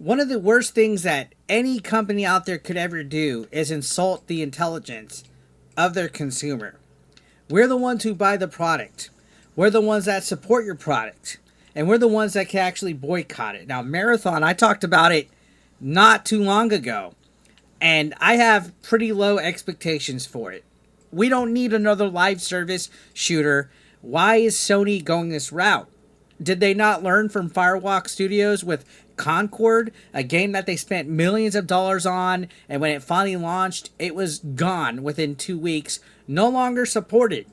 One of the worst things that any company out there could ever do is insult the intelligence of their consumer. We're the ones who buy the product. We're the ones that support your product. And we're the ones that can actually boycott it. Now, Marathon, I talked about it not too long ago. And I have pretty low expectations for it. We don't need another live service shooter. Why is Sony going this route? Did they not learn from Firewalk Studios with Concord, a game that they spent millions of dollars on, and when it finally launched, it was gone within 2 weeks, no longer supported?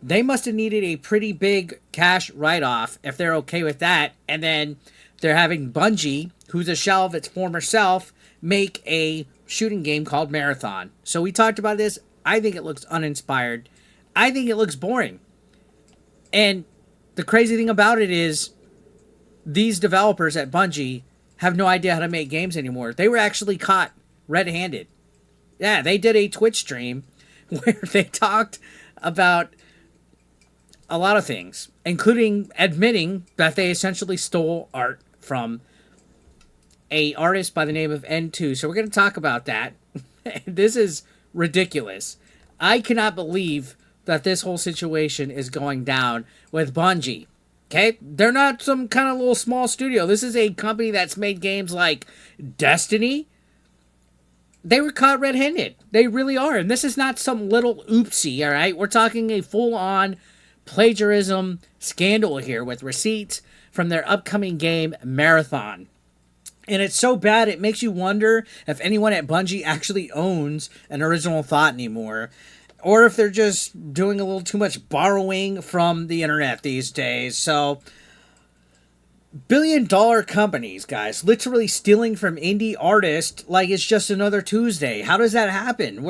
They must have needed a pretty big cash write-off if they're okay with that, and then they're having Bungie, who's a shell of its former self, make a shooting game called Marathon. So we talked about this. I think it looks uninspired. I think it looks boring. And the crazy thing about it is these developers at Bungie have no idea how to make games anymore. They were actually caught red-handed. Yeah, they did a Twitch stream where they talked about a lot of things, including admitting that they essentially stole art from a artist by the name of N2. So we're going to talk about that. This is ridiculous. I cannot believe that this whole situation is going down with Bungie. Okay? They're not some kind of little small studio. This is a company that's made games like Destiny. They were caught red-handed. They really are. And this is not some little oopsie, all right? We're talking a full-on plagiarism scandal here with receipts from their upcoming game, Marathon. And it's so bad, it makes you wonder if anyone at Bungie actually owns an original thought anymore. Or if they're just doing a little too much borrowing from the internet these days. So, billion-dollar companies, guys, literally stealing from indie artists like it's just another Tuesday. How does that happen?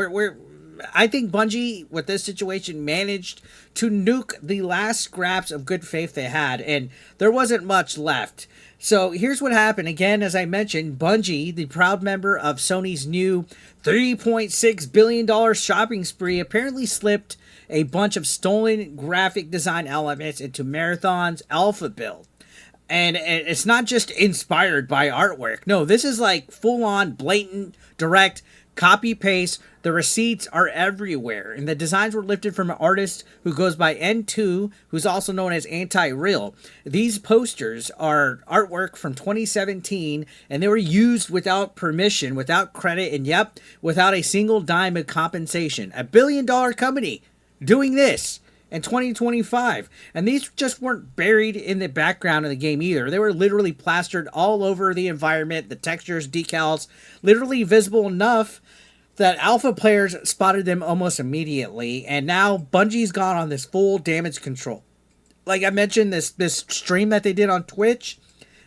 I think Bungie, with this situation, managed to nuke the last scraps of good faith they had, and there wasn't much left. So here's what happened. Again, as I mentioned, Bungie, the proud member of Sony's new $3.6 billion shopping spree, apparently slipped a bunch of stolen graphic design elements into Marathon's alpha build. And it's not just inspired by artwork. No, this is like full-on, blatant, direct copy-paste. The receipts are everywhere. And the designs were lifted from an artist who goes by N2, who's also known as Anti-Real. These posters are artwork from 2017, and they were used without permission, without credit, and yep, without a single dime of compensation. $1 billion company doing this in 2025. And these just weren't buried in the background of the game either. They were literally plastered all over the environment, the textures, decals, literally visible enough that alpha players spotted them almost immediately. And now Bungie's gone on this full damage control. Like I mentioned, this stream that they did on Twitch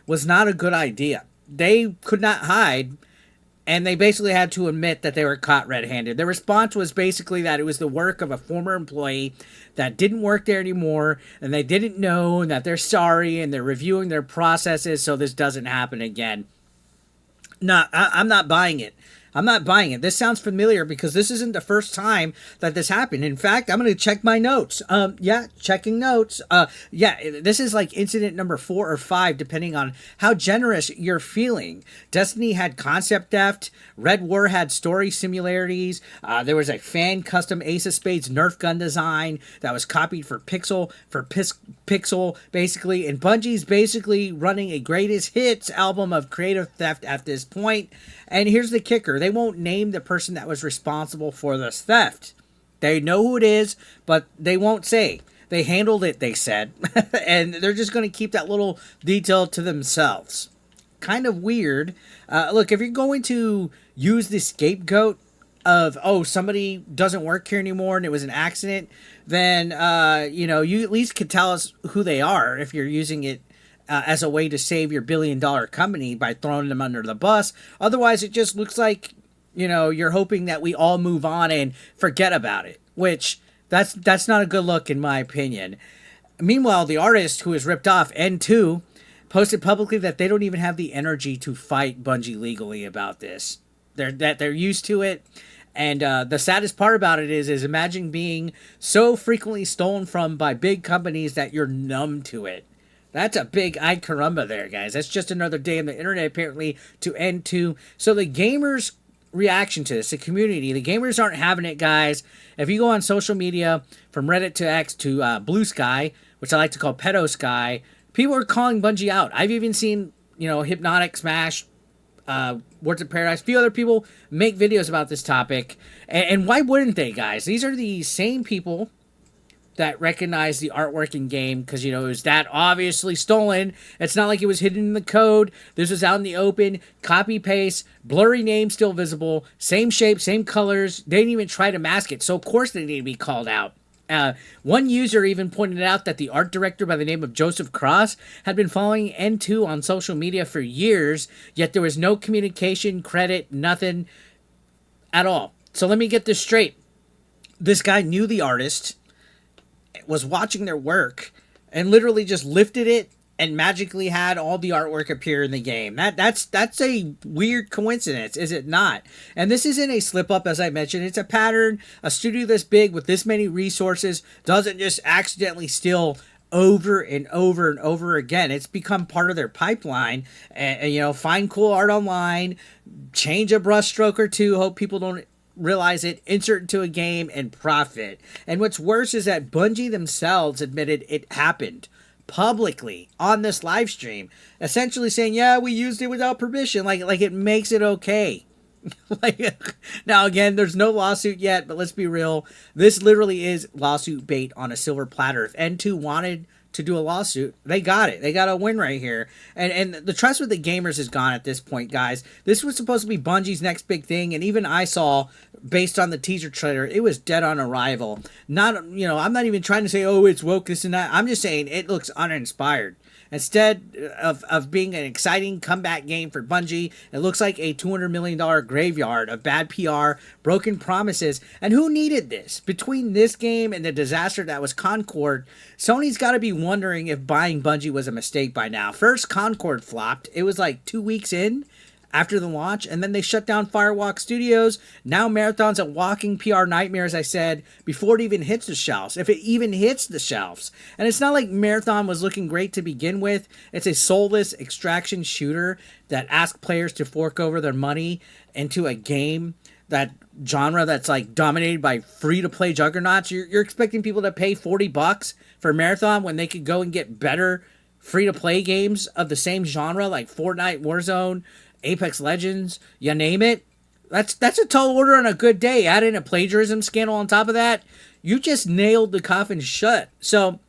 was not a good idea. They could not hide, and they basically had to admit that they were caught red-handed. Their response was basically that it was the work of a former employee that didn't work there anymore, and they didn't know, and that they're sorry, and they're reviewing their processes so this doesn't happen again. No, I'm not buying it. I'm not buying it. This sounds familiar because this isn't the first time that this happened. In fact, I'm going to check my notes. Checking notes. This is like incident number 4 or 5, depending on how generous you're feeling. Destiny had concept theft. Red War had story similarities. There was a fan custom Ace of Spades Nerf gun design that was copied for Pixel, basically. And Bungie's basically running a greatest hits album of creative theft at this point. And here's the kicker. They won't name the person that was responsible for this theft. They know who it is, but they won't say. They handled it, they said. And they're just going to keep that little detail to themselves. Kind of weird. Look, if you're going to use the scapegoat of, somebody doesn't work here anymore and it was an accident, then, you at least could tell us who they are if you're using it as a way to save your $1 billion company by throwing them under the bus. Otherwise, it just looks like, you're hoping that we all move on and forget about it, which that's not a good look in my opinion. Meanwhile, the artist who was ripped off, N2, posted publicly that they don't even have the energy to fight Bungie legally about this. They're used to it. And the saddest part about it is imagine being so frequently stolen from by big companies that you're numb to it. That's a big ay caramba there, guys. That's just another day on the internet, apparently, to end to. So the gamers' reaction to this, the community, the gamers aren't having it, guys. If you go on social media, from Reddit to X to Blue Sky, which I like to call Pedo Sky, people are calling Bungie out. I've even seen, Hypnotic Smash, Words of Paradise, a few other people make videos about this topic. And why wouldn't they, guys? These are the same people that recognize the artwork in game because, it was that obviously stolen. It's not like it was hidden in the code. This was out in the open, copy paste, blurry name still visible, same shape, same colors. They didn't even try to mask it, so of course they need to be called out. One user even pointed out that the art director by the name of Joseph Cross had been following N2 on social media for years, yet there was no communication, credit, nothing at all. So let me get this straight. This guy knew the artist, was watching their work, and literally just lifted it and magically had all the artwork appear in the game. That's a weird coincidence, is it not? And this isn't a slip up, as I mentioned. It's a pattern. A studio this big with this many resources doesn't just accidentally steal over and over and over again. It's become part of their pipeline. And find cool art online, change a brush stroke or two, hope people don't realize it, insert into a game, and profit. And what's worse is that Bungie themselves admitted it happened publicly on this live stream, essentially saying, yeah, we used it without permission, like it makes it okay. Now again, there's no lawsuit yet, but let's be real, this literally is lawsuit bait on a silver platter. If N2 wanted to do a lawsuit, they got it. They got a win right here. And the trust with the gamers is gone at this point, guys. This was supposed to be Bungie's next big thing, and even I saw, based on the teaser trailer, it was dead on arrival. Not, I'm not even trying to say, oh, it's woke, this and that. I'm just saying it looks uninspired. Instead of being an exciting comeback game for Bungie, it looks like a $200 million graveyard of bad PR, broken promises, and who needed this? Between this game and the disaster that was Concord, Sony's got to be wondering if buying Bungie was a mistake by now. First, Concord flopped. It was like 2 weeks in after the launch, and then they shut down Firewalk Studios. Now Marathon's a walking PR nightmare, as I said, before it even hits the shelves, if it even hits the shelves. And it's not like Marathon was looking great to begin with. It's a soulless extraction shooter that asks players to fork over their money into a game, that genre that's like dominated by free-to-play juggernauts. You're expecting people to pay $40 for Marathon when they could go and get better free-to-play games of the same genre, like Fortnite, Warzone, Apex Legends, you name it. That's a tall order on a good day. Add in a plagiarism scandal on top of that, you just nailed the coffin shut. So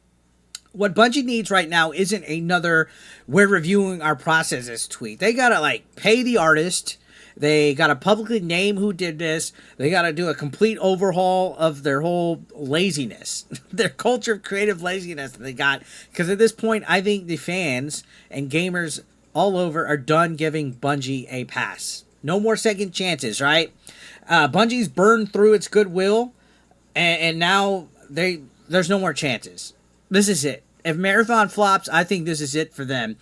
what Bungie needs right now isn't another "we're reviewing our processes" tweet. They gotta pay the artist. They gotta publicly name who did this. They gotta do a complete overhaul of their whole laziness, their culture of creative laziness that they got. Because at this point, I think the fans and gamers all over are done giving Bungie a pass. No more second chances, right? Bungie's burned through its goodwill, and now there's no more chances. This is it. If Marathon flops, I think this is it for them.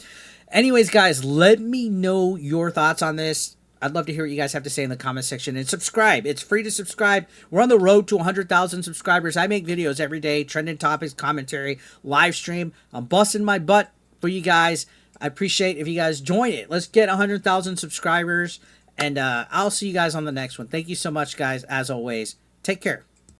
Anyways, guys, let me know your thoughts on this. I'd love to hear what you guys have to say in the comment section, and subscribe. It's free to subscribe. We're on the road to 100,000 subscribers. I make videos every day, trending topics, commentary, live stream. I'm busting my butt for you guys. I appreciate if you guys join it. Let's get 100,000 subscribers, and I'll see you guys on the next one. Thank you so much, guys. As always, take care.